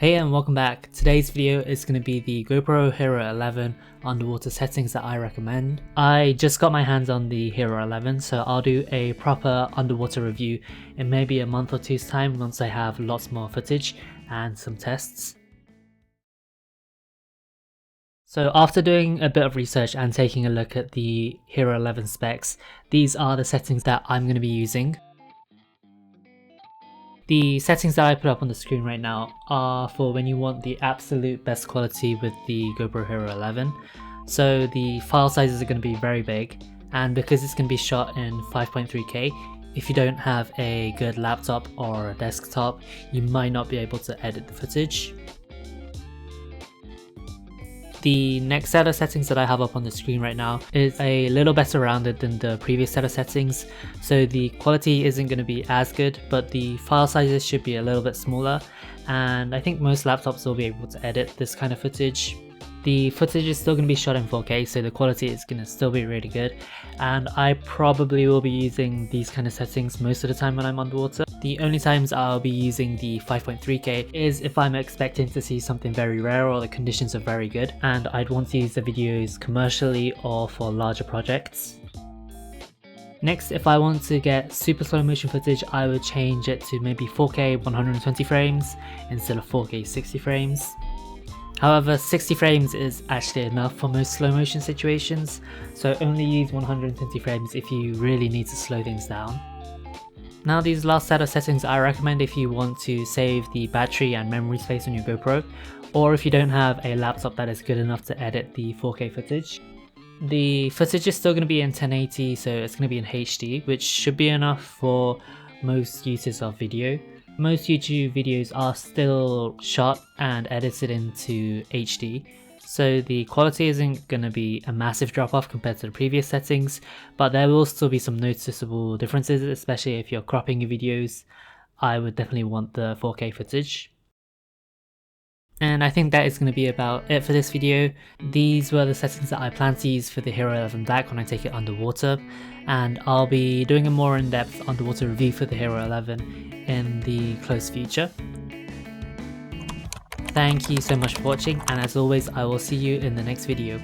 Hey and welcome back. Today's video is going to be the GoPro Hero 11 underwater settings that I recommend. I just got my hands on the Hero 11, so I'll do a proper underwater review in maybe a month or two's time once I have lots more footage and some tests. So after doing a bit of research and taking a look at the Hero 11 specs, these are the settings that I'm going to be using. The settings that I put up on the screen right now are for when you want the absolute best quality with the GoPro Hero 11. So the file sizes are going to be very big, and because it's going to be shot in 5.3K, if you don't have a good laptop or a desktop, you might not be able to edit the footage. The next set of settings that I have up on the screen right now is a little better rounded than the previous set of settings, so the quality isn't going to be as good, but the file sizes should be a little bit smaller, and I think most laptops will be able to edit this kind of footage. The footage is still going to be shot in 4K, so the quality is going to still be really good, and I probably will be using these kind of settings most of the time when I'm underwater. The only times I'll be using the 5.3K is if I'm expecting to see something very rare or the conditions are very good and I'd want to use the videos commercially or for larger projects. Next, if I want to get super slow motion footage, I would change it to maybe 4K 120 frames instead of 4K 60 frames. However, 60 frames is actually enough for most slow motion situations, so only use 120 frames if you really need to slow things down. Now, these last set of settings I recommend if you want to save the battery and memory space on your GoPro, or if you don't have a laptop that is good enough to edit the 4K footage. The footage is still going to be in 1080, so it's going to be in HD, which should be enough for most uses of video. Most YouTube videos are still shot and edited into HD, so the quality isn't going to be a massive drop off compared to the previous settings, but there will still be some noticeable differences, especially if you're cropping your videos. I would definitely want the 4K footage. And I think that is going to be about it for this video. These were the settings that I plan to use for the Hero 11 Black when I take it underwater, and I'll be doing a more in-depth underwater review for the Hero 11 in the close future. Thank you so much for watching, and as always I will see you in the next video.